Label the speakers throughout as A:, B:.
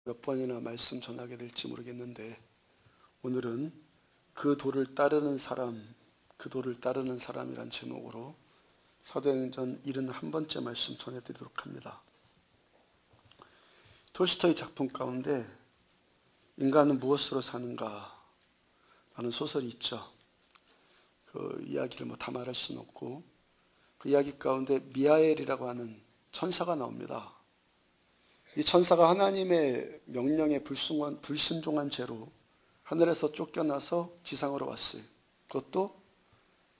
A: 몇 번이나 말씀 전하게 될지 모르겠는데, 오늘은 그 도를 따르는 사람, 그 도를 따르는 사람이란 제목으로 사도행전 71번째 말씀 전해드리도록 합니다. 톨스토이 작품 가운데 인간은 무엇으로 사는가 라는 소설이 있죠. 그 이야기를 다 말할 수는 없고, 그 이야기 가운데 미하엘이라고 하는 천사가 나옵니다. 이 천사가 하나님의 명령에 불순종한 죄로 하늘에서 쫓겨나서 지상으로 왔어요. 그것도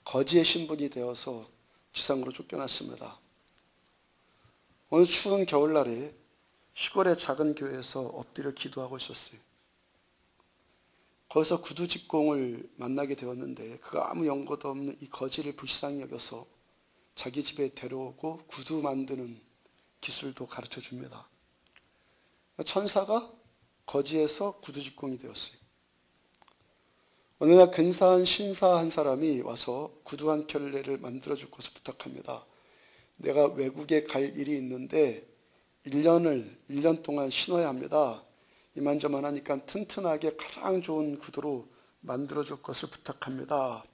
A: 거지의 신분이 되어서 지상으로 쫓겨났습니다. 어느 추운 겨울날에 시골의 작은 교회에서 엎드려 기도하고 있었어요. 거기서 구두직공을 만나게 되었는데, 그가 아무 연고도 없는 이 거지를 불쌍히 여겨서 자기 집에 데려오고 구두 만드는 기술도 가르쳐 줍니다. 천사가 거지에서 구두직공이 되었어요. 어느 날 근사한 신사 한 사람이 와서 구두 한 켤레를 만들어줄 것을 부탁합니다. 내가 외국에 갈 일이 있는데 1년 동안 신어야 합니다. 이만저만 하니까 튼튼하게 가장 좋은 구두로 만들어줄 것을 부탁합니다.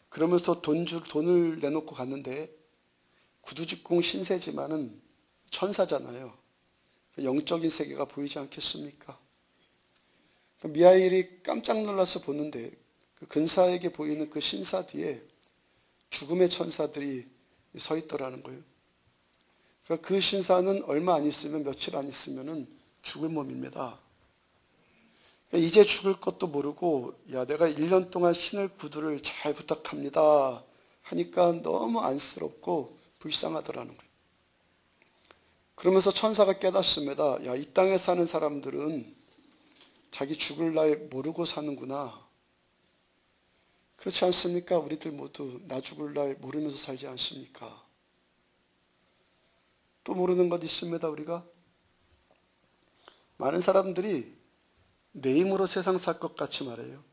A: 그러면서 돈을 내놓고 갔는데, 구두직공 신세지만은 천사잖아요. 영적인 세계가 보이지 않겠습니까? 미하엘이 깜짝 놀라서 보는데, 그 근사에게 보이는 그 신사 뒤에 죽음의 천사들이 서 있더라는 거예요. 그러니까 그 신사는 얼마 안 있으면, 며칠 안 있으면은 죽을 몸입니다. 그러니까 이제 죽을 것도 모르고, 야, 내가 1년 동안 신을 구두를 잘 부탁합니다 하니까 너무 안쓰럽고 불쌍하더라는 거예요. 그러면서 천사가 깨닫습니다. 야, 이 땅에 사는 사람들은 자기 죽을 날 모르고 사는구나. 그렇지 않습니까? 우리들 모두 나 죽을 날 모르면서 살지 않습니까? 또 모르는 것 있습니다, 우리가. 많은 사람들이 내 힘으로 세상 살 것 같이 말해요.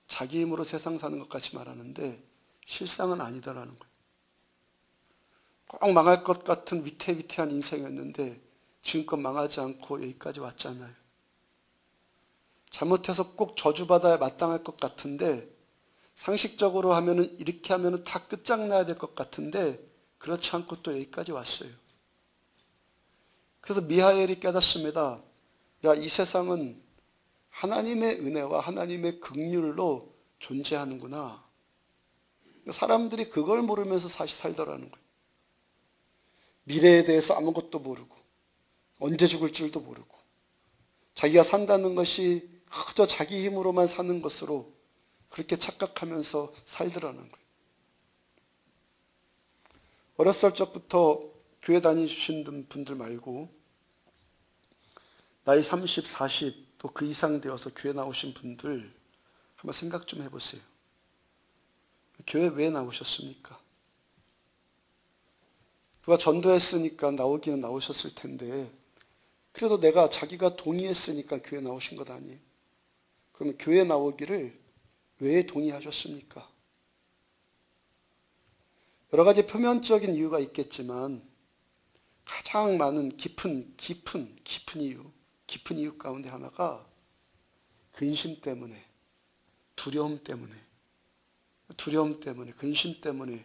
A: 자기 힘으로 세상 사는 것 같이 말하는데 실상은 아니다라는 거예요. 꼭 망할 것 같은 위태위태한 인생이었는데 지금껏 망하지 않고 여기까지 왔잖아요. 잘못해서 꼭 저주받아야 마땅할 것 같은데, 상식적으로 하면은, 이렇게 하면은 다 끝장나야 될 것 같은데 그렇지 않고 또 여기까지 왔어요. 그래서 미하엘이 깨닫습니다. 야, 이 세상은 하나님의 은혜와 하나님의 긍휼로 존재하는구나. 사람들이 그걸 모르면서 살더라는 거예요. 미래에 대해서 아무것도 모르고, 언제 죽을 줄도 모르고, 자기가 산다는 것이 그저 자기 힘으로만 사는 것으로 그렇게 착각하면서 살더라는 거예요. 어렸을 적부터 교회 다니신 분들 말고 나이 30, 40, 또 그 이상 되어서 교회 나오신 분들 한번 생각 좀 해보세요. 교회 왜 나오셨습니까? 누가 전도했으니까 나오기는 나오셨을 텐데, 그래도 자기가 동의했으니까 교회 나오신 것 아니에요? 그러면 교회 나오기를 왜 동의하셨습니까? 여러 가지 표면적인 이유가 있겠지만 가장 많은 깊은 이유 가운데 하나가 근심 때문에, 두려움 때문에, 근심 때문에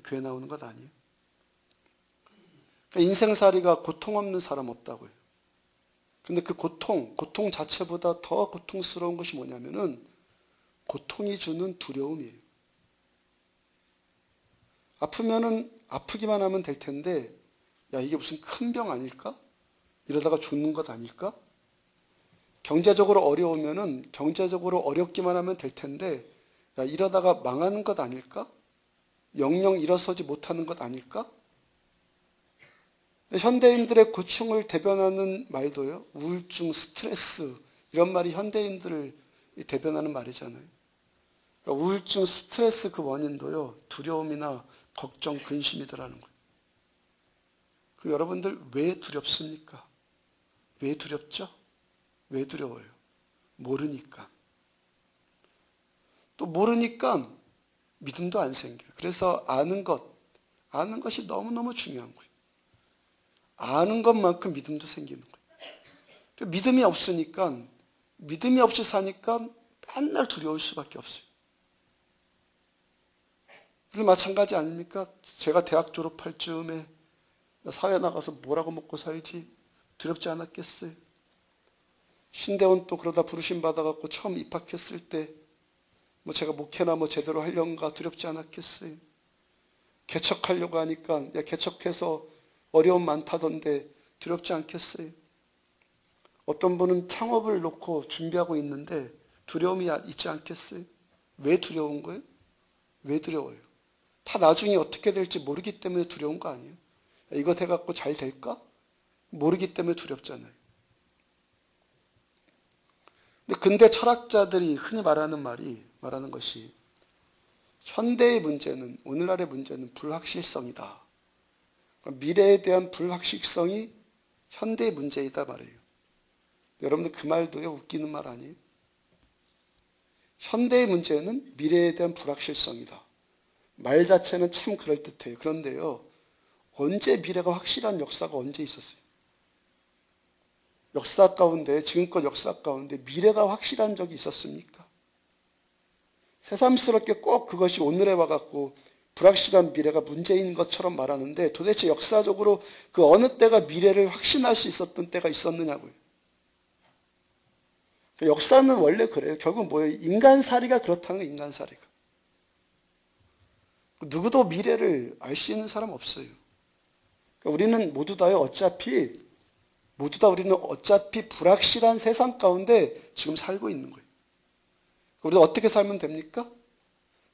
A: 교회 나오는 것 아니에요? 인생살이가 고통 없는 사람 없다고요. 근데 그 고통 자체보다 더 고통스러운 것이 뭐냐면은 고통이 주는 두려움이에요. 아프면은 아프기만 하면 될 텐데, 야, 이게 무슨 큰 병 아닐까? 이러다가 죽는 것 아닐까? 경제적으로 어려우면은 경제적으로 어렵기만 하면 될 텐데, 야, 이러다가 망하는 것 아닐까? 영영 일어서지 못하는 것 아닐까? 현대인들의 고충을 대변하는 말도요, 우울증, 스트레스, 이런 말이 현대인들을 대변하는 말이잖아요. 그러니까 우울증, 스트레스 그 원인도요, 두려움이나 걱정, 근심이더라는 거예요. 그럼 여러분들 왜 두렵습니까? 왜 두렵죠? 왜 두려워요? 모르니까. 또 모르니까 믿음도 안 생겨요. 그래서 아는 것이 너무너무 중요한 거예요. 아는 것만큼 믿음도 생기는 거예요. 믿음이 없으니까, 믿음이 없이 사니까 맨날 두려울 수밖에 없어요. 그리고 마찬가지 아닙니까? 제가 대학 졸업할 즈음에 사회 나가서 뭐라고 먹고 살지 두렵지 않았겠어요? 신대원 또 그러다 부르심 받아갖고 처음 입학했을 때 뭐 제가 목회나 뭐 제대로 하려는가 두렵지 않았겠어요? 개척하려고 하니까 야 개척해서 어려움 많다던데 두렵지 않겠어요? 어떤 분은 창업을 놓고 준비하고 있는데 두려움이 있지 않겠어요? 왜 두려운 거예요? 왜 두려워요? 다 나중에 어떻게 될지 모르기 때문에 두려운 거 아니에요? 이거 돼갖고 잘 될까? 모르기 때문에 두렵잖아요. 근데 근대 철학자들이 흔히 말하는 것이 현대의 문제는, 오늘날의 문제는 불확실성이다. 미래에 대한 불확실성이 현대의 문제이다 말이에요. 여러분들 그 말도요, 웃기는 말 아니에요? 현대의 문제는 미래에 대한 불확실성이다. 말 자체는 참 그럴듯해요. 그런데요, 언제 미래가 확실한 역사가 언제 있었어요? 역사 가운데, 지금껏 역사 가운데 미래가 확실한 적이 있었습니까? 새삼스럽게 꼭 그것이 오늘에 와갖고 불확실한 미래가 문제인 것처럼 말하는데 도대체 역사적으로 그 어느 때가 미래를 확신할 수 있었던 때가 있었느냐고요. 역사는 원래 그래요. 결국 뭐예요? 인간살이가 그렇다는 거예요. 인간살이가. 누구도 미래를 알 수 있는 사람 없어요. 우리는 모두 다요. 우리는 어차피 불확실한 세상 가운데 지금 살고 있는 거예요. 우리가 어떻게 살면 됩니까?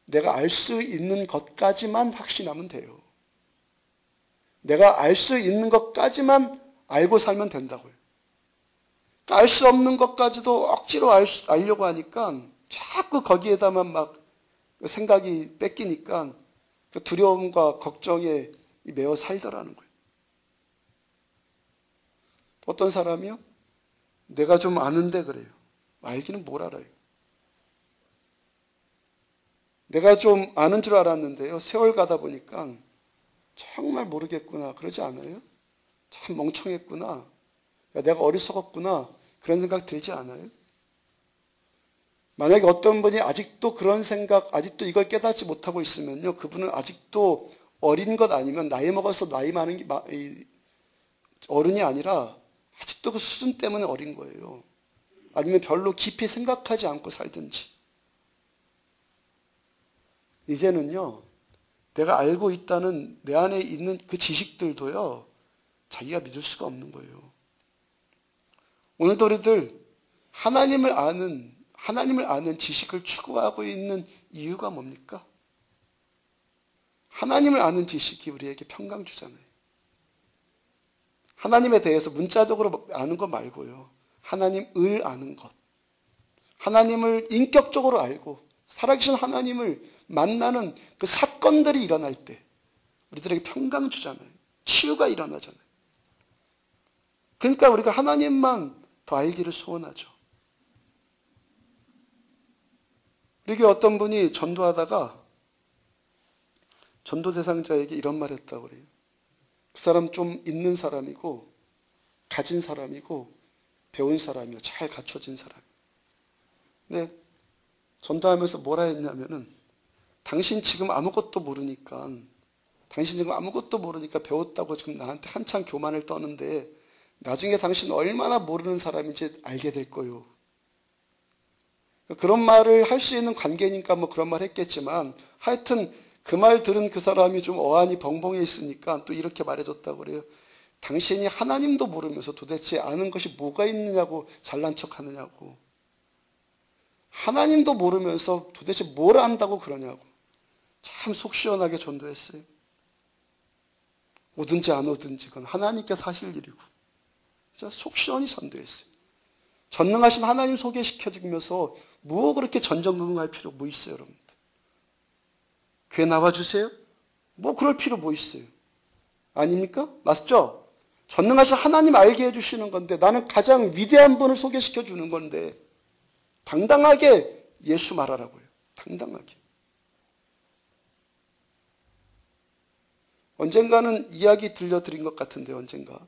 A: 내가 알 수 있는 것까지만 확신하면 돼요. 내가 알 수 있는 것까지만 알고 살면 된다고요. 알 수 없는 것까지도 억지로 알려고 하니까 자꾸 거기에다만 막 생각이 뺏기니까 두려움과 걱정에 매어 살더라는 거예요. 어떤 사람이요? 내가 좀 아는데 그래요. 알기는 뭘 알아요? 내가 좀 아는 줄 알았는데요. 세월 가다 보니까 정말 모르겠구나. 그러지 않아요? 참 멍청했구나. 야, 내가 어리석었구나. 그런 생각 들지 않아요? 만약에 어떤 분이 아직도 그런 생각, 아직도 이걸 깨닫지 못하고 있으면요. 그분은 아직도 어린 것 아니면 나이 먹어서 나이 많은 게 어른이 아니라 아직도 그 수준 때문에 어린 거예요. 아니면 별로 깊이 생각하지 않고 살든지. 이제는요, 내가 알고 있다는 내 안에 있는 그 지식들도요, 자기가 믿을 수가 없는 거예요. 오늘도 우리들 하나님을 아는 지식을 추구하고 있는 이유가 뭡니까? 하나님을 아는 지식이 우리에게 평강 주잖아요. 하나님에 대해서 문자적으로 아는 것 말고요. 하나님을 아는 것. 하나님을 인격적으로 알고 살아계신 하나님을 만나는 그 사건들이 일어날 때 우리들에게 평강 주잖아요. 치유가 일어나잖아요. 그러니까 우리가 하나님만 더 알기를 소원하죠. 그리고 어떤 분이 전도하다가 전도 대상자에게 이런 말 했다고 그래요. 그 사람 좀 있는 사람이고 가진 사람이고 배운 사람이요. 잘 갖춰진 사람. 근데 전도하면서 뭐라 했냐면은 당신 지금 아무것도 모르니까 배웠다고 지금 나한테 한참 교만을 떠는데 나중에 당신 얼마나 모르는 사람인지 알게 될 거요. 그런 말을 할 수 있는 관계니까 뭐 그런 말 했겠지만 하여튼 그 말 들은 그 사람이 좀 어안이 벙벙해 있으니까 또 이렇게 말해줬다고 그래요. 당신이 하나님도 모르면서 도대체 아는 것이 뭐가 있느냐고 잘난 척 하느냐고. 하나님도 모르면서 도대체 뭘 안다고 그러냐고. 참 속 시원하게 전도했어요. 오든지 안 오든지 그건 하나님께서 하실 일이고. 진짜 속 시원히 전도했어요. 전능하신 하나님 소개시켜주면서 뭐 그렇게 전전긍긍할 필요 뭐 있어요, 여러분들? 교회 나와주세요? 뭐 그럴 필요 뭐 있어요? 아닙니까? 맞죠? 전능하신 하나님 알게 해주시는 건데 나는 가장 위대한 분을 소개시켜 주는 건데 당당하게 예수 말하라고요. 당당하게. 언젠가는 이야기 들려드린 것 같은데 언젠가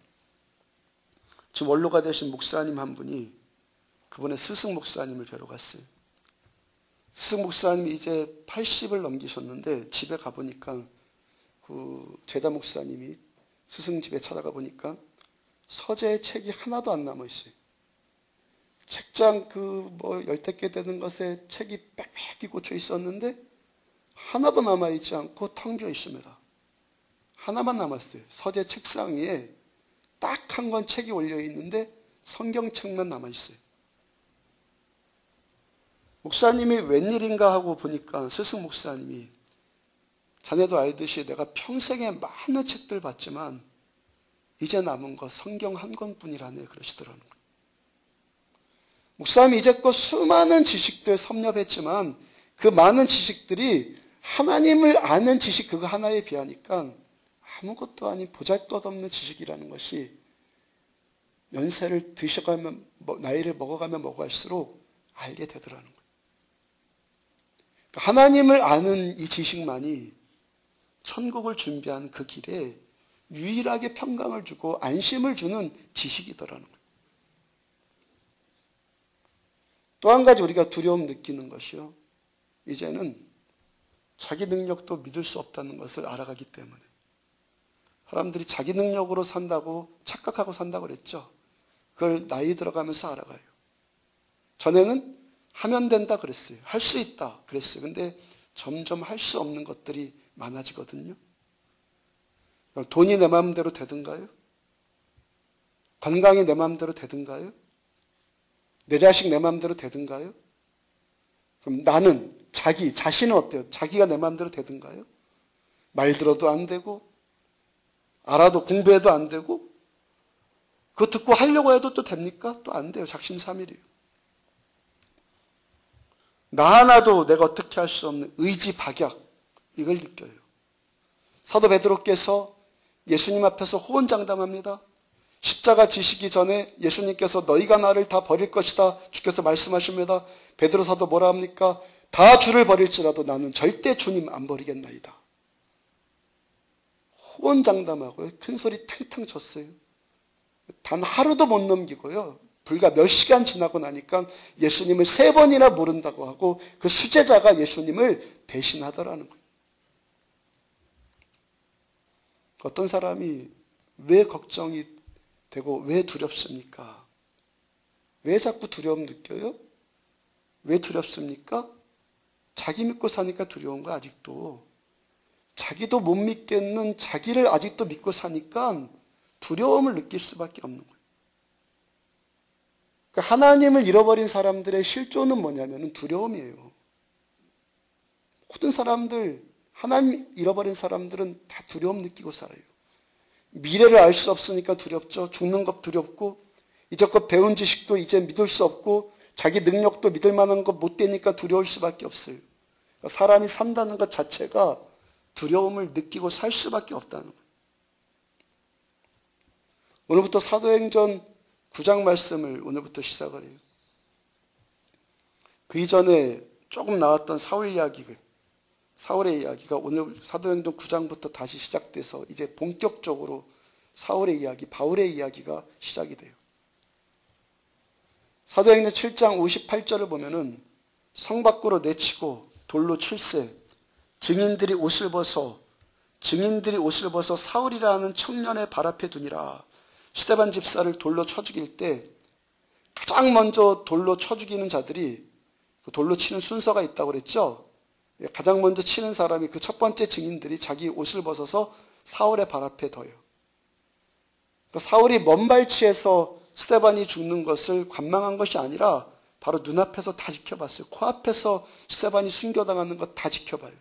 A: 지금 원로가 되신 목사님 한 분이 그분의 스승 목사님을 뵈러 갔어요. 스승 목사님이 이제 80을 넘기셨는데 집에 가보니까 그 제자 목사님이 스승 집에 찾아가 보니까 서재 책이 하나도 안 남아있어요. 책장 열댓 개 되는 것에 책이 빽빽히 꽂혀 있었는데 하나도 남아있지 않고 텅 비어 있습니다. 하나만 남았어요. 서재 책상 위에 딱 한 권 책이 올려 있는데 성경책만 남아있어요. 목사님이 웬일인가 하고 보니까 스승 목사님이 자네도 알듯이 내가 평생에 많은 책들 봤지만 이제 남은 거 성경 한 권뿐이라네 그러시더라는 거예요. 목사님이 이제껏 수많은 지식들 섭렵했지만 그 많은 지식들이 하나님을 아는 지식 그거 하나에 비하니까 아무것도 아닌 보잘것없는 지식이라는 것이 연세를 드셔가면 나이를 먹어가면 먹어갈수록 알게 되더라는 거예요. 하나님을 아는 이 지식만이 천국을 준비한 그 길에 유일하게 평강을 주고 안심을 주는 지식이더라는 거예요. 또 한 가지 우리가 두려움 느끼는 것이요. 이제는 자기 능력도 믿을 수 없다는 것을 알아가기 때문에 사람들이 자기 능력으로 산다고 착각하고 산다고 그랬죠. 그걸 나이 들어가면서 알아가요. 전에는 하면 된다 그랬어요. 할 수 있다 그랬어요. 근데 점점 할 수 없는 것들이 많아지거든요. 돈이 내 마음대로 되든가요? 건강이 내 마음대로 되든가요? 내 자식 내 마음대로 되든가요? 그럼 나는 자신은 어때요? 자기가 내 마음대로 되든가요? 말 들어도 안 되고 알아도 공부해도 안 되고 그거 듣고 하려고 해도 또 됩니까? 또 안 돼요. 작심삼일이에요. 나 하나도 내가 어떻게 할 수 없는 의지 박약 이걸 느껴요. 사도 베드로께서 예수님 앞에서 호언장담합니다. 십자가 지시기 전에 예수님께서 너희가 나를 다 버릴 것이다 주께서 말씀하십니다. 베드로 사도 뭐라 합니까? 다 주를 버릴지라도 나는 절대 주님 안 버리겠나이다. 호언장담하고요. 큰 소리 탕탕 쳤어요. 단 하루도 못 넘기고요. 불과 몇 시간 지나고 나니까 예수님을 3번이나 모른다고 하고 그 수제자가 예수님을 대신하더라는 거예요. 어떤 사람이 왜 걱정이 되고 왜 두렵습니까? 왜 자꾸 두려움 느껴요? 왜 두렵습니까? 자기 믿고 사니까 두려운 거 아직도. 자기도 못 믿겠는 자기를 아직도 믿고 사니까 두려움을 느낄 수밖에 없는 거예요. 그러니까 하나님을 잃어버린 사람들의 실존은 뭐냐면 두려움이에요. 모든 사람들, 하나님 잃어버린 사람들은 다 두려움 느끼고 살아요. 미래를 알 수 없으니까 두렵죠. 죽는 것 두렵고 이제껏 배운 지식도 이제 믿을 수 없고 자기 능력도 믿을 만한 것 못 되니까 두려울 수밖에 없어요. 그러니까 사람이 산다는 것 자체가 두려움을 느끼고 살 수밖에 없다는 거예요. 오늘부터 사도행전 9장 말씀을 오늘부터 시작을 해요. 그 이전에 조금 나왔던 사울의 이야기가 오늘 사도행전 9장부터 다시 시작돼서 이제 본격적으로 사울의 이야기, 바울의 이야기가 시작이 돼요. 사도행전 7장 58절을 보면은 성 밖으로 내치고 돌로 칠세 증인들이 옷을 벗어 사울이라는 청년의 발 앞에 두니라. 스데반 집사를 돌로 쳐 죽일 때 가장 먼저 돌로 쳐 죽이는 자들이 그 돌로 치는 순서가 있다고 그랬죠. 가장 먼저 치는 사람이 그 첫 번째 증인들이 자기 옷을 벗어서 사울의 발 앞에 둬요. 사울이 먼 발치에서 스데반이 죽는 것을 관망한 것이 아니라 바로 눈앞에서 다 지켜봤어요. 코앞에서 스데반이 순교당하는 것 다 지켜봐요.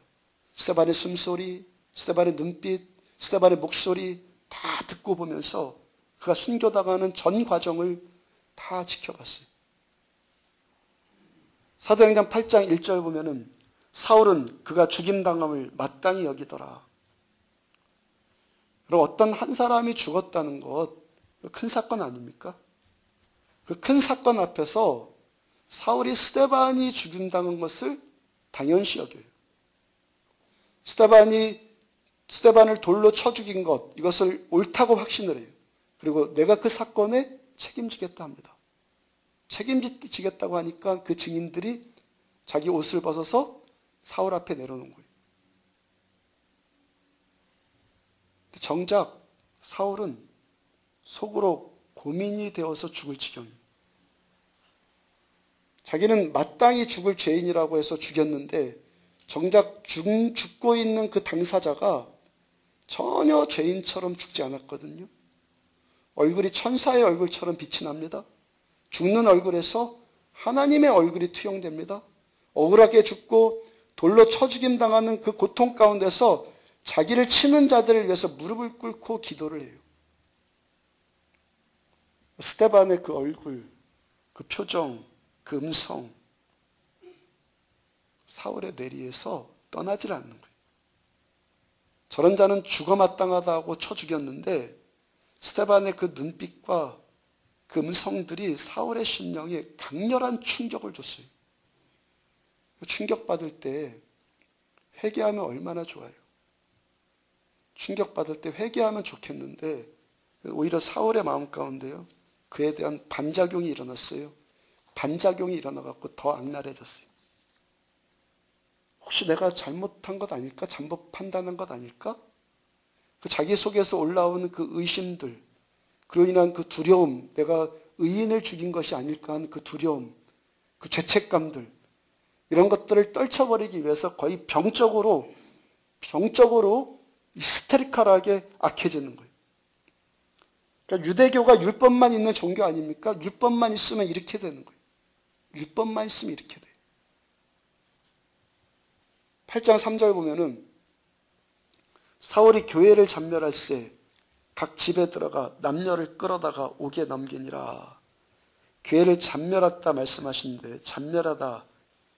A: 스데반의 숨소리, 스데반의 눈빛, 스데반의 목소리 다 듣고 보면서 그가 순교당하는 전 과정을 다 지켜봤어요. 사도행전 8장 1절 보면은 사울은 그가 죽임당함을 마땅히 여기더라. 그럼 어떤 한 사람이 죽었다는 것, 큰 사건 아닙니까? 그 큰 사건 앞에서 사울이 스데반이 죽임당한 것을 당연시 여겨요. 스데반을 돌로 쳐 죽인 것, 이것을 옳다고 확신을 해요. 그리고 내가 그 사건의 책임지겠다 합니다. 책임지겠다고 하니까 그 증인들이 자기 옷을 벗어서 사울 앞에 내려놓은 거예요. 정작 사울은 속으로 고민이 되어서 죽을 지경이에요. 자기는 마땅히 죽을 죄인이라고 해서 죽였는데 정작 죽고 있는 그 당사자가 전혀 죄인처럼 죽지 않았거든요. 얼굴이 천사의 얼굴처럼 빛이 납니다. 죽는 얼굴에서 하나님의 얼굴이 투영됩니다. 억울하게 죽고 돌로 쳐 죽임당하는 그 고통 가운데서 자기를 치는 자들을 위해서 무릎을 꿇고 기도를 해요. 스데반의 그 얼굴, 그 표정, 그 음성, 사울의 뇌리에서 떠나질 않는 거예요. 저런 자는 죽어 마땅하다고 쳐 죽였는데 스데반의 그 눈빛과 그 음성들이 사울의 심령에 강렬한 충격을 줬어요. 충격받을 때 회개하면 얼마나 좋아요. 충격받을 때 회개하면 좋겠는데 오히려 사울의 마음 가운데요, 그에 대한 반작용이 일어났어요. 반작용이 일어나갖고 더 악랄해졌어요. 혹시 내가 잘못한 것 아닐까? 잘못 판단한 것 아닐까? 그 자기 속에서 올라오는 그 의심들, 그로 인한 그 두려움, 내가 의인을 죽인 것이 아닐까 하는 그 두려움, 그 죄책감들, 이런 것들을 떨쳐버리기 위해서 거의 병적으로 히스테리컬하게 악해지는 거예요. 그러니까 유대교가 율법만 있는 종교 아닙니까? 율법만 있으면 이렇게 되는 거예요. 율법만 있으면 이렇게 돼요. 8장 3절 보면은 사울이 교회를 잔멸할 새 각 집에 들어가 남녀를 끌어다가 옥에 넘기니라. 교회를 잔멸했다 말씀하시는데 잔멸하다,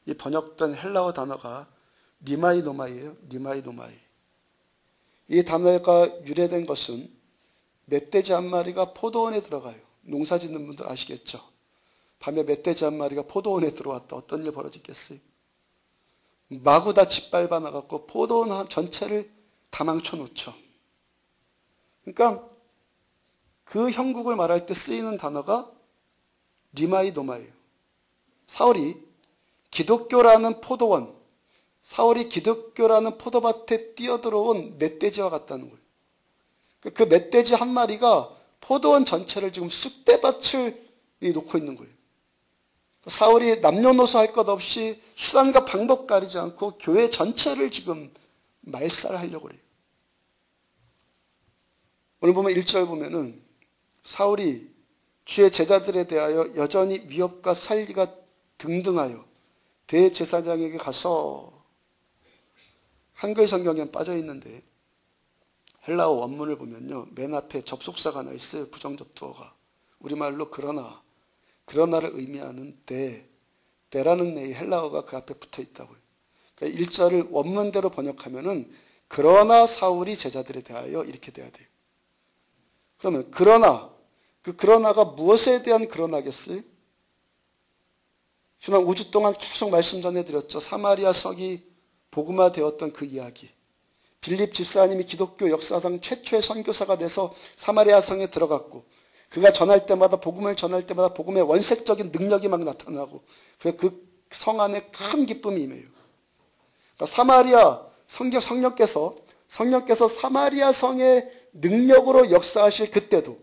A: 이 번역된 헬라어 단어가 리마이노마이예요. 리마이노마이. 이 단어가 유래된 것은 멧돼지 한 마리가 포도원에 들어가요. 농사 짓는 분들 아시겠죠? 밤에 멧돼지 한 마리가 포도원에 들어왔다. 어떤 일 벌어지겠어요? 마구 다 짓밟아 나갔고 포도원 전체를 다 망쳐 놓죠. 그러니까 그 형국을 말할 때 쓰이는 단어가 리마이노마예요. 사울이 기독교라는 포도원, 사울이 기독교라는 포도밭에 뛰어들어온 멧돼지와 같다는 거예요. 그 멧돼지 한 마리가 포도원 전체를 지금 쑥대밭을 놓고 있는 거예요. 사울이 남녀노소 할 것 없이 수단과 방법 가리지 않고 교회 전체를 지금 말살하려고 그래요. 오늘 보면 1절 보면은 사울이 주의 제자들에 대하여 여전히 위협과 살기가 등등하여 대제사장에게 가서, 한글 성경에 빠져 있는데 헬라어 원문을 보면요, 맨 앞에 접속사가 하나 있어요. 부정접두어가. 우리말로 그러나를 의미하는 때라는 이 헬라어가 그 앞에 붙어 있다고요. 그러니까 1절을 원문대로 번역하면은 그러나 사울이 제자들에 대하여 이렇게 돼야 돼요. 그러면 그 그러나가 무엇에 대한 그러나겠어요? 지난 5주 동안 계속 말씀 전해드렸죠. 사마리아 성이 복음화 되었던 그 이야기. 빌립 집사님이 기독교 역사상 최초의 선교사가 돼서 사마리아 성에 들어갔고, 그가 전할 때마다, 복음을 전할 때마다 복음의 원색적인 능력이 막 나타나고, 그래서 그 성 안에 큰 기쁨이 임해요. 그러니까 사마리아 성령께서 사마리아 성의 능력으로 역사하실 그때도,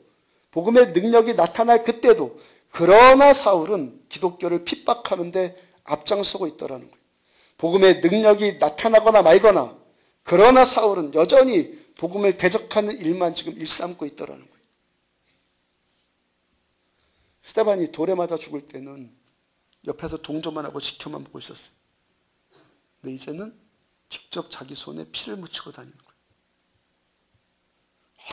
A: 복음의 능력이 나타날 그때도, 그러나 사울은 기독교를 핍박하는데 앞장서고 있더라는 거예요. 복음의 능력이 나타나거나 말거나, 그러나 사울은 여전히 복음을 대적하는 일만 지금 일삼고 있더라는 거예요. 스데반이 돌에 맞아 죽을 때는 옆에서 동조만 하고 지켜만 보고 있었어요. 근데 이제는 직접 자기 손에 피를 묻히고 다니는 거예요.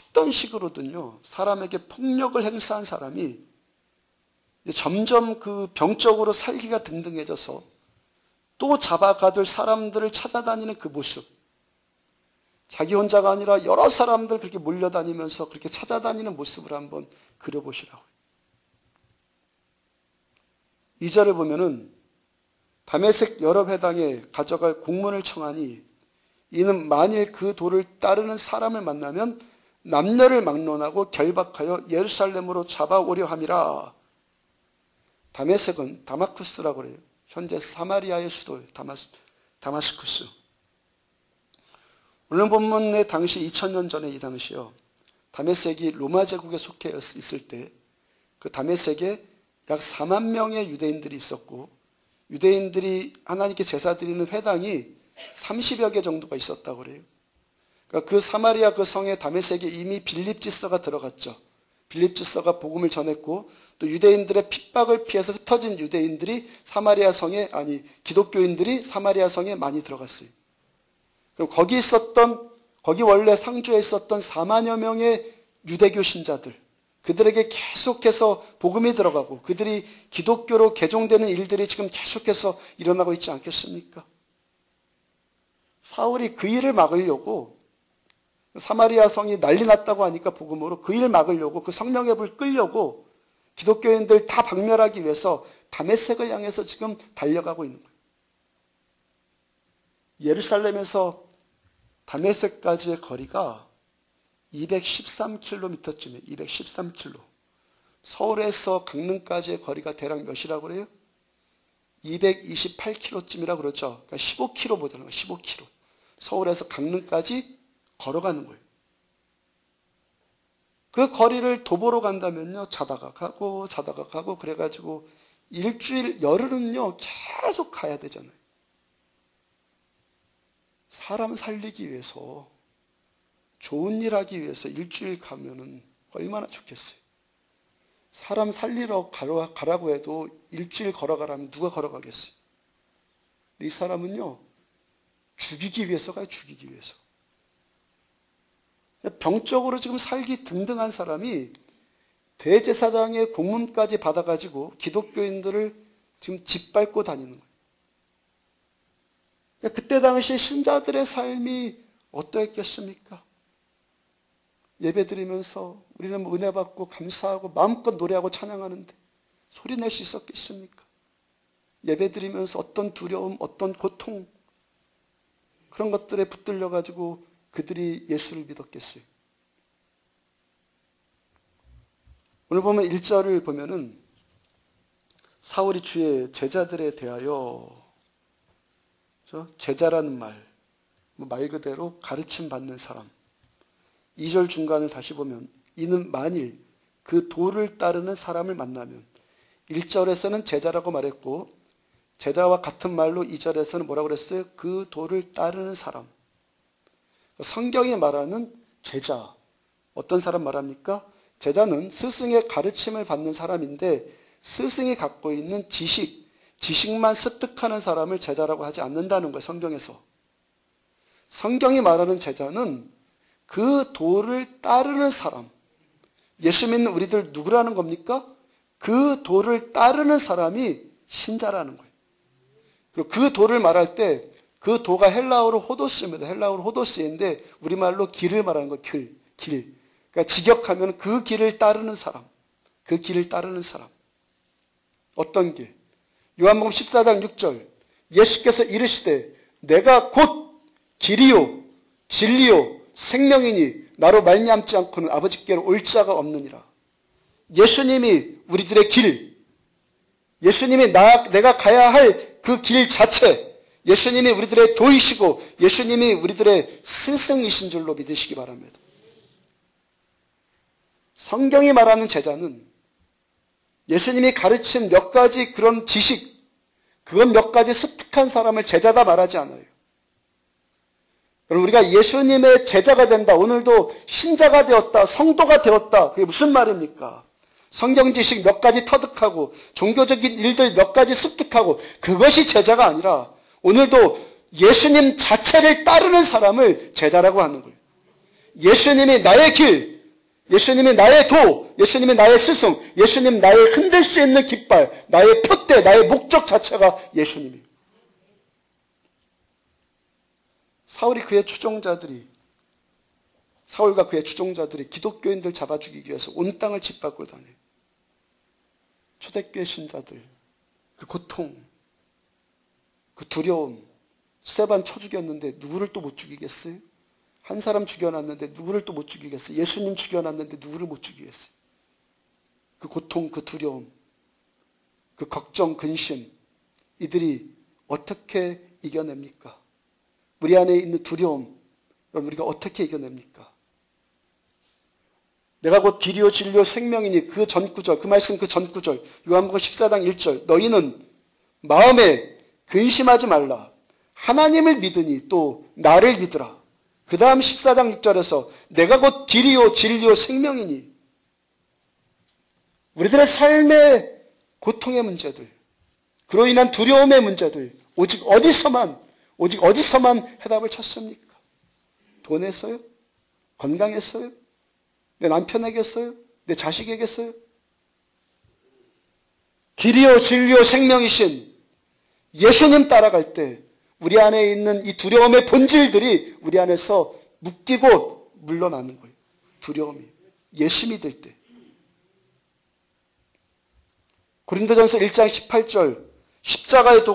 A: 어떤 식으로든요, 사람에게 폭력을 행사한 사람이 점점 그 병적으로 살기가 등등해져서 또 잡아가둘 사람들을 찾아다니는 그 모습, 자기 혼자가 아니라 여러 사람들 그렇게 몰려다니면서 그렇게 찾아다니는 모습을 한번 그려보시라고요. 2절을 보면은 다메섹 여러 회당에 가져갈 공문을 청하니 이는 만일 그 도를 따르는 사람을 만나면 남녀를 막론하고 결박하여 예루살렘으로 잡아오려 함이라. 다메섹은 다마쿠스라고 그래요. 현재 사마리아의 수도예요. 다마스쿠스. 오늘 본문의 당시 2000년 전에 이 당시요. 다메섹이 로마 제국에 속해 있을 때 그 다메섹에 약 4만 명의 유대인들이 있었고 유대인들이 하나님께 제사 드리는 회당이 30여 개 정도가 있었다고 그래요. 그러니까 그 사마리아 그 성에 다메섹에 이미 빌립 지서가 들어갔죠. 빌립 지서가 복음을 전했고 또 유대인들의 핍박을 피해서 흩어진 유대인들이 사마리아 성에 기독교인들이 사마리아 성에 많이 들어갔어요. 그럼 거기 원래 상주에 있었던 4만여 명의 유대교 신자들 그들에게 계속해서 복음이 들어가고 그들이 기독교로 개종되는 일들이 지금 계속해서 일어나고 있지 않겠습니까? 사울이 그 일을 막으려고 사마리아 성이 난리 났다고 하니까 복음으로 그 일을 막으려고 그 성령의 불 끌려고 기독교인들 다 박멸하기 위해서 다메섹을 향해서 지금 달려가고 있는 거예요. 예루살렘에서 다메섹까지의 거리가 213km쯤이에요. 213km. 서울에서 강릉까지의 거리가 대략 몇이라고 그래요? 228km쯤이라고 그러죠. 그러니까 15km 보다는 15km. 서울에서 강릉까지 걸어가는 거예요. 그 거리를 도보로 간다면요. 자다가 가고 그래가지고 일주일, 열흘은요. 계속 가야 되잖아요. 사람 살리기 위해서 좋은 일 하기 위해서 일주일 가면은 얼마나 좋겠어요. 사람 살리러 가라고 해도 일주일 걸어가라면 누가 걸어가겠어요. 이 사람은요. 죽이기 위해서 가요. 죽이기 위해서. 병적으로 지금 살기 등등한 사람이 대제사장의 공문까지 받아가지고 기독교인들을 지금 짓밟고 다니는 거예요. 그때 당시 신자들의 삶이 어떠했겠습니까? 예배드리면서 우리는 은혜 받고 감사하고 마음껏 노래하고 찬양하는데 소리 낼 수 있었겠습니까? 예배드리면서 어떤 두려움, 어떤 고통 그런 것들에 붙들려 가지고 그들이 예수를 믿었겠어요. 오늘 보면 1절을 보면은 사울이 주의 제자들에 대하여 제자라는 말 그대로 가르침 받는 사람. 2절 중간을 다시 보면 이는 만일 그 도를 따르는 사람을 만나면 1절에서는 제자라고 말했고 제자와 같은 말로 2절에서는 뭐라고 그랬어요? 그 도를 따르는 사람. 성경이 말하는 제자. 어떤 사람 말합니까? 제자는 스승의 가르침을 받는 사람인데 스승이 갖고 있는 지식만 습득하는 사람을 제자라고 하지 않는다는 거예요. 성경에서. 성경이 말하는 제자는 그 도를 따르는 사람. 예수 믿는 우리들 누구라는 겁니까? 그 도를 따르는 사람이 신자라는 거예요. 그리고 그 도를 말할 때 그 도가 헬라어로 호도스입니다. 헬라어로 호도스인데 우리말로 길을 말하는 거 길. 그러니까 직역하면 그 길을 따르는 사람. 그 길을 따르는 사람. 어떤 길? 요한복음 14장 6절. 예수께서 이르시되 내가 곧 길이요 진리요 생명이니 나로 말미암지 않고는 아버지께로 올 자가 없느니라. 예수님이 우리들의 길, 예수님이 내가 가야 할 그 길 자체, 예수님이 우리들의 도이시고 예수님이 우리들의 스승이신 줄로 믿으시기 바랍니다. 성경이 말하는 제자는 예수님이 가르친 몇 가지 그런 지식, 그건 몇 가지 습득한 사람을 제자다 말하지 않아요. 여러분, 우리가 예수님의 제자가 된다. 오늘도 신자가 되었다. 성도가 되었다. 그게 무슨 말입니까? 성경 지식 몇 가지 터득하고 종교적인 일들 몇 가지 습득하고 그것이 제자가 아니라 오늘도 예수님 자체를 따르는 사람을 제자라고 하는 거예요. 예수님이 나의 길, 예수님이 나의 도, 예수님이 나의 스승, 예수님 나의 흔들 수 있는 깃발, 나의 표대, 나의 목적 자체가 예수님이에요. 사울과 그의 추종자들이 기독교인들 잡아 죽이기 위해서 온 땅을 짓밟고 다녀요. 초대교회 신자들, 그 고통, 그 두려움, 스데반 쳐 죽였는데 누구를 또 못 죽이겠어요? 한 사람 죽여놨는데 누구를 또 못 죽이겠어요? 예수님 죽여놨는데 누구를 못 죽이겠어요? 그 고통, 그 두려움, 그 걱정, 근심, 이들이 어떻게 이겨냅니까? 우리 안에 있는 두려움, 우리가 어떻게 이겨냅니까? 내가 곧 길이요 진리요 생명이니 그 전구절, 그 말씀 그 전구절, 요한복음 14장 1절, 너희는 마음에 근심하지 말라. 하나님을 믿으니 또 나를 믿으라. 그 다음 14장 6절에서 내가 곧 길이요 진리요 생명이니, 우리들의 삶의 고통의 문제들, 그로 인한 두려움의 문제들, 오직 어디서만 해답을 찾습니까? 돈에서요? 건강에서요? 내 남편에게서요? 내 자식에게서요? 길이요 진리요 생명이신 예수님 따라갈 때 우리 안에 있는 이 두려움의 본질들이 우리 안에서 묶이고 물러나는 거예요. 두려움이. 예심이 될 때. 고린도전서 1장 18절, 십자가의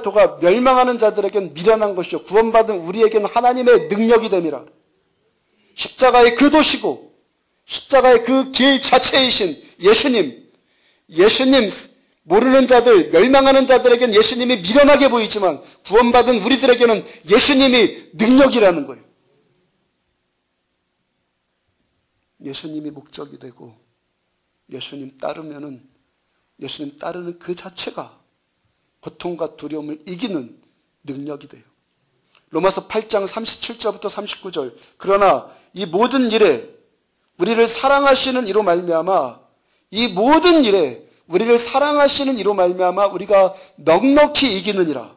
A: 도가 멸망하는 자들에겐 미련한 것이요 구원받은 우리에게는 하나님의 능력이 됨이라. 십자가의 그 도시고 십자가의 그 길 자체이신 예수님, 모르는 자들, 멸망하는 자들에겐 예수님이 미련하게 보이지만 구원받은 우리들에게는 예수님이 능력이라는 거예요. 예수님이 목적이 되고 예수님 따르는 그 자체가 고통과 두려움을 이기는 능력이 돼요. 로마서 8장 37절부터 39절. 그러나 이 모든 일에 우리를 사랑하시는 이로 말미암아 우리가 넉넉히 이기느니라.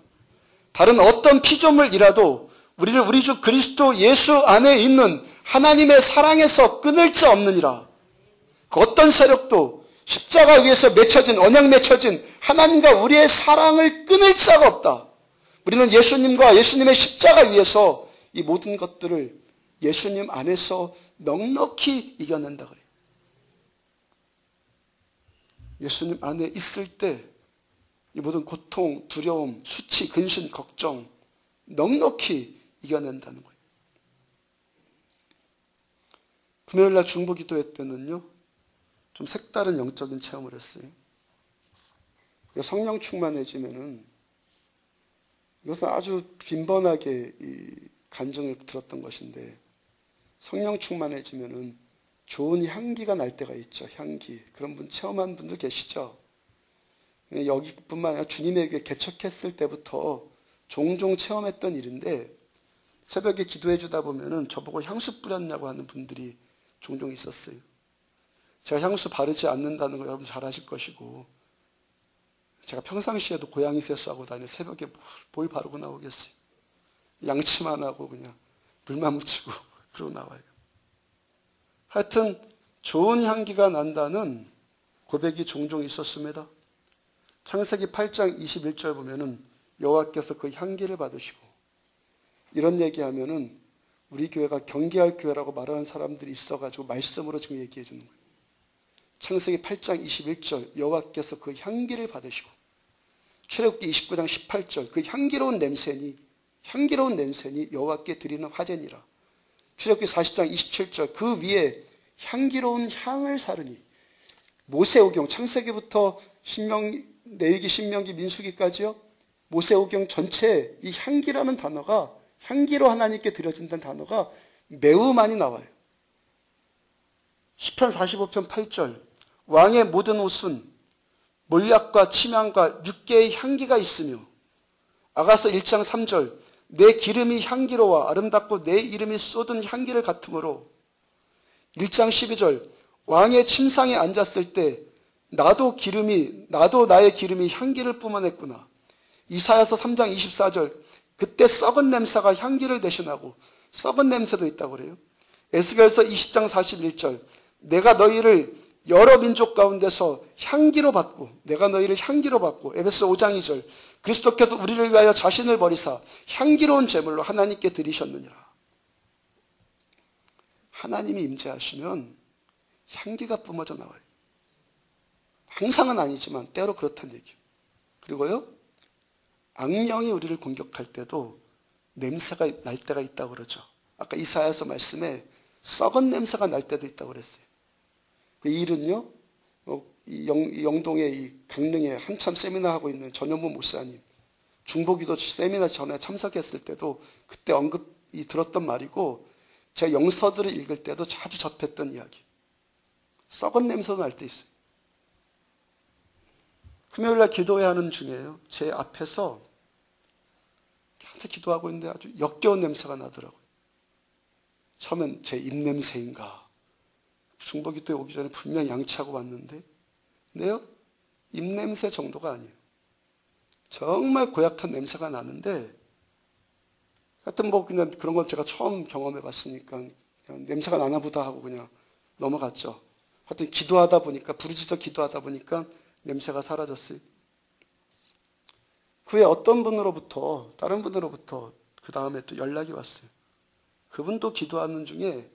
A: 다른 어떤 피조물이라도 우리를 우리 주 그리스도 예수 안에 있는 하나님의 사랑에서 끊을 자 없느니라. 그 어떤 세력도 십자가 위에서 언약 맺혀진 하나님과 우리의 사랑을 끊을 자가 없다. 우리는 예수님과 예수님의 십자가 위에서 이 모든 것들을 예수님 안에서 넉넉히 이겨낸다 그래요. 예수님 안에 있을 때 이 모든 고통, 두려움, 수치, 근심, 걱정 넉넉히 이겨낸다는 거예요. 금요일날 중보기도회 때는요, 좀 색다른 영적인 체험을 했어요. 성령 충만해지면은, 이것은 아주 빈번하게 이 간증을 들었던 것인데, 성령 충만해지면은 좋은 향기가 날 때가 있죠. 향기. 그런 분 체험한 분들 계시죠? 여기뿐만 아니라 주님에게 개척했을 때부터 종종 체험했던 일인데, 새벽에 기도해 주다 보면은 저보고 향수 뿌렸냐고 하는 분들이 종종 있었어요. 제가 향수 바르지 않는다는 거 여러분 잘 아실 것이고, 제가 평상시에도 고양이 세수하고 다니는 새벽에 뭘 바르고 나오겠어요. 양치만 하고 그냥 물만 묻히고 그러고 나와요. 하여튼 좋은 향기가 난다는 고백이 종종 있었습니다. 창세기 8장 21절 보면은 여호와께서 그 향기를 받으시고, 이런 얘기하면은 우리 교회가 경계할 교회라고 말하는 사람들이 있어가지고 말씀으로 지금 얘기해 주는 거예요. 창세기 8장 21절 여호와께서 그 향기를 받으시고, 출애굽기 29장 18절 그 향기로운 냄새니 여호와께 드리는 화제니라. 출애굽기 40장 27절 그 위에 향기로운 향을 사르니. 모세오경 창세기부터 레위기, 신명기, 민수기까지요. 모세오경 전체에 이 향기라는 단어가, 향기로 하나님께 드려진다는 단어가 매우 많이 나와요. 시편 45편 8절 왕의 모든 옷은 몰약과 침향과 육개의 향기가 있으며, 아가서 1장 3절 내 기름이 향기로워 아름답고 내 이름이 쏟은 향기를 같으므로. 1장 12절 왕의 침상에 앉았을 때 나도 나의 기름이 향기를 뿜어냈구나. 이사야서 3장 24절 그때 썩은 냄새가 향기를 대신하고, 썩은 냄새도 있다고 그래요. 에스겔서 20장 41절 내가 너희를 여러 민족 가운데서 향기로 받고, 에베소 5장 2절 그리스도께서 우리를 위하여 자신을 버리사 향기로운 제물로 하나님께 드리셨느니라. 하나님이 임재하시면 향기가 뿜어져 나와요. 항상은 아니지만 때로 그렇다는 얘기예요. 그리고요, 악령이 우리를 공격할 때도 냄새가 날 때가 있다고 그러죠. 아까 이사야서 말씀에 썩은 냄새가 날 때도 있다고 그랬어요. 그 일은요, 이 영동의 이 강릉에 한참 세미나 하고 있는 전현무 목사님, 중보기도 세미나 전에 참석했을 때도 그때 언급이 들었던 말이고, 제가 영서들을 읽을 때도 자주 접했던 이야기. 썩은 냄새가 날 때 있어요. 금요일날 기도회 하는 중에요, 제 앞에서 항상 기도하고 있는데 아주 역겨운 냄새가 나더라고요. 처음엔 제 입냄새인가. 중보기도에 오기 전에 분명 양치하고 왔는데, 근데요, 입냄새 정도가 아니에요. 정말 고약한 냄새가 나는데, 하여튼 뭐 그냥 그런 건 제가 처음 경험해 봤으니까 그냥 냄새가 나나 보다 하고 그냥 넘어갔죠. 하여튼 기도하다 보니까, 부르짖어 기도하다 보니까 냄새가 사라졌어요. 그 후에 어떤 분으로부터, 다른 분으로부터 그 다음에 또 연락이 왔어요. 그분도 기도하는 중에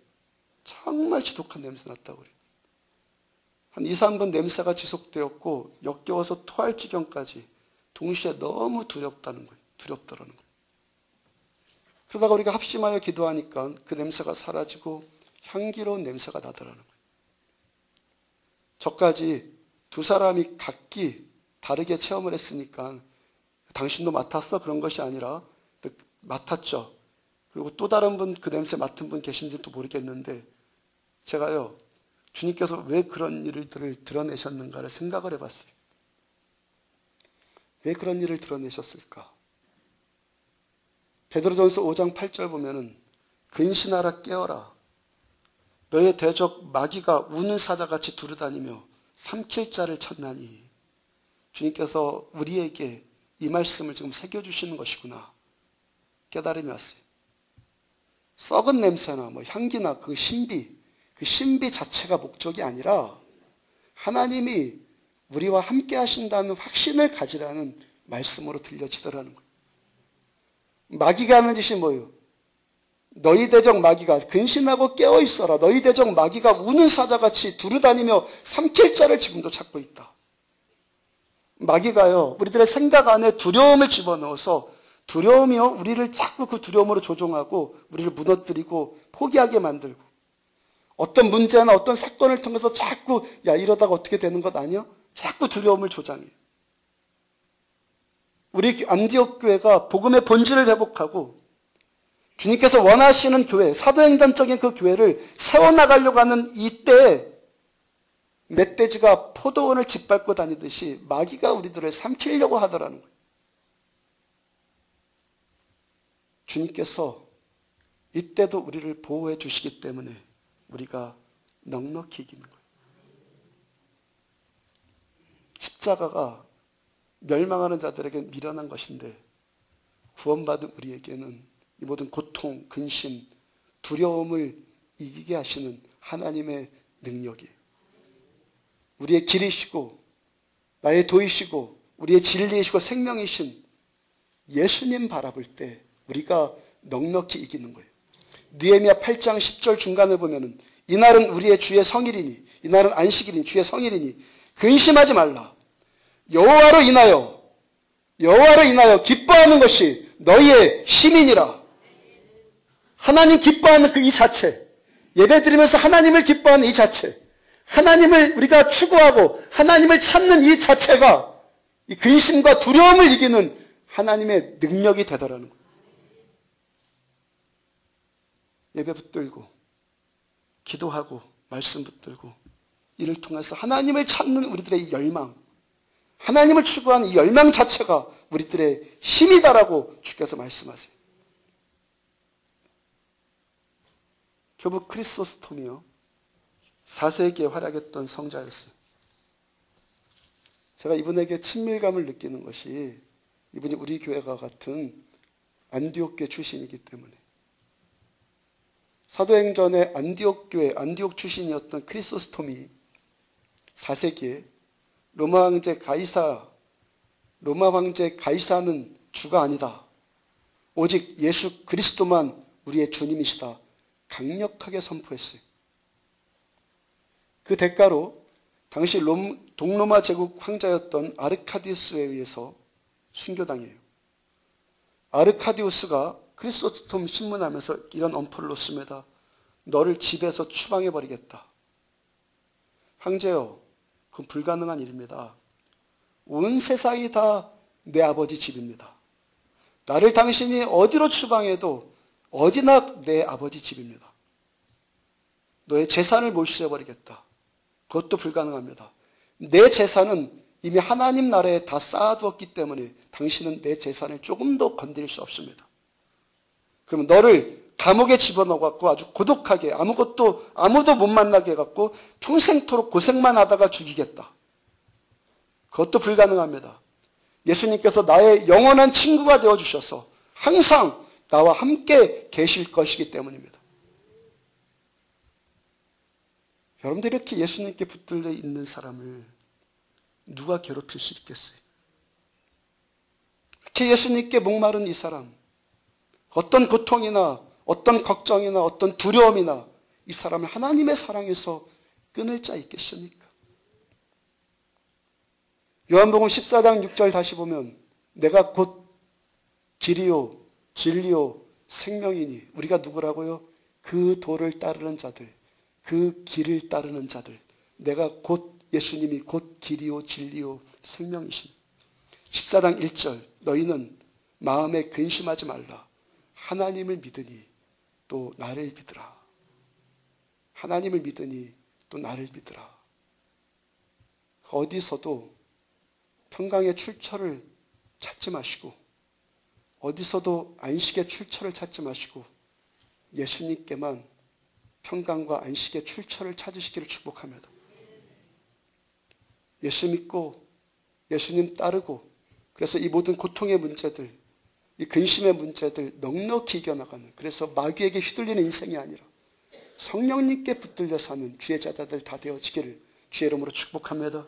A: 정말 지독한 냄새 났다고 그래요. 한 2, 3번 냄새가 지속되었고 역겨워서 토할 지경까지 동시에 너무 두렵다는 거예요. 두렵더라는 거예요. 그러다가 우리가 합심하여 기도하니까 그 냄새가 사라지고 향기로운 냄새가 나더라는 거예요. 저까지 두 사람이 각기 다르게 체험을 했으니까 당신도 맡았어? 그런 것이 아니라 맡았죠. 그리고 또 다른 분, 그 냄새 맡은 분 계신지도 모르겠는데 제가요, 주님께서 왜 그런 일들을 드러내셨는가를 생각을 해봤어요. 왜 그런 일을 드러내셨을까? 베드로전서 5장 8절 보면은 근신하라 깨어라. 너의 대적 마귀가 우는 사자같이 두루다니며 삼킬 자를 찾나니. 주님께서 우리에게 이 말씀을 지금 새겨주시는 것이구나. 깨달음이 왔어요. 썩은 냄새나 뭐 향기나 그 신비 자체가 목적이 아니라 하나님이 우리와 함께 하신다는 확신을 가지라는 말씀으로 들려지더라는 거예요. 마귀가 하는 짓이 뭐예요? 너희 대적 마귀가 근신하고 깨어있어라. 너희 대적 마귀가 우는 사자같이 두루다니며 삼킬 자를 지금도 찾고 있다. 마귀가요, 우리들의 생각 안에 두려움을 집어넣어서 두려움이요, 우리를 자꾸 그 두려움으로 조종하고 우리를 무너뜨리고 포기하게 만들고 어떤 문제나 어떤 사건을 통해서 자꾸 야 이러다가 어떻게 되는 것 아니야? 자꾸 두려움을 조장해요. 우리 안디옥 교회가 복음의 본질을 회복하고 주님께서 원하시는 교회, 사도행전적인 그 교회를 세워나가려고 하는 이때에 멧돼지가 포도원을 짓밟고 다니듯이 마귀가 우리들을 삼키려고 하더라는 거예요. 주님께서 이때도 우리를 보호해 주시기 때문에 우리가 넉넉히 이기는 거예요. 십자가가 멸망하는 자들에게 미련한 것인데 구원받은 우리에게는 이 모든 고통, 근심, 두려움을 이기게 하시는 하나님의 능력이에요. 우리의 길이시고 나의 도이시고 우리의 진리이시고 생명이신 예수님 바라볼 때 우리가 넉넉히 이기는 거예요. 느헤미야 8장 10절 중간을 보면은 이날은 우리의 주의 성일이니 이날은 안식일이니 주의 성일이니 근심하지 말라. 여호와로 인하여 기뻐하는 것이 너희의 힘이니라. 하나님 기뻐하는 그 이 자체, 예배드리면서 하나님을 기뻐하는 이 자체, 하나님을 우리가 추구하고 하나님을 찾는 이 자체가 이 근심과 두려움을 이기는 하나님의 능력이 되더라는 거예요. 예배 붙들고 기도하고 말씀 붙들고 이를 통해서 하나님을 찾는 우리들의 이 열망, 하나님을 추구하는 이 열망 자체가 우리들의 힘이다라고 주께서 말씀하세요. 교부 크리소스톰이요, 4세기에 활약했던 성자였어요. 제가 이분에게 친밀감을 느끼는 것이 이분이 우리 교회와 같은 안디옥교회 출신이기 때문에. 사도행전의 안디옥 교회, 안디옥 출신이었던 크리소스톰이 4세기에 로마 황제 가이사는 주가 아니다. 오직 예수 그리스도만 우리의 주님이시다. 강력하게 선포했어요. 그 대가로 당시 동로마 제국 황자였던 아르카디우스에 의해서 순교당해요. 아르카디우스가 크리소스톰 신문하면서 이런 언포를 놓습니다. 너를 집에서 추방해버리겠다. 형제요, 그건 불가능한 일입니다. 온 세상이 다 내 아버지 집입니다. 나를 당신이 어디로 추방해도 어디나 내 아버지 집입니다. 너의 재산을 몰수해버리겠다. 그것도 불가능합니다. 내 재산은 이미 하나님 나라에 다 쌓아두었기 때문에 당신은 내 재산을 조금 더 건드릴 수 없습니다. 그러면 너를 감옥에 집어넣어갖고 아주 고독하게 아무도 못 만나게 해갖고 평생토록 고생만 하다가 죽이겠다. 그것도 불가능합니다. 예수님께서 나의 영원한 친구가 되어주셔서 항상 나와 함께 계실 것이기 때문입니다. 여러분들 이렇게 예수님께 붙들려 있는 사람을 누가 괴롭힐 수 있겠어요? 이렇게 예수님께 목마른 이 사람, 어떤 고통이나 어떤 걱정이나 어떤 두려움이나 이 사람을 하나님의 사랑에서 끊을 자 있겠습니까? 요한복음 14장 6절 다시 보면 내가 곧 길이요 진리요 생명이니 우리가 누구라고요? 그 도를 따르는 자들, 그 길을 따르는 자들, 내가 곧 예수님이 곧 길이요 진리요 생명이신 14장 1절 너희는 마음에 근심하지 말라. 하나님을 믿으니 또 나를 믿으라. 하나님을 믿으니 또 나를 믿으라. 어디서도 평강의 출처를 찾지 마시고 어디서도 안식의 출처를 찾지 마시고 예수님께만 평강과 안식의 출처를 찾으시기를 축복합니다. 예수 믿고 예수님 따르고 그래서 이 모든 고통의 문제들, 이 근심의 문제들 넉넉히 이겨나가는, 그래서 마귀에게 휘둘리는 인생이 아니라 성령님께 붙들려 사는 주의 자녀들 다 되어지기를 주의 이름으로 축복합니다.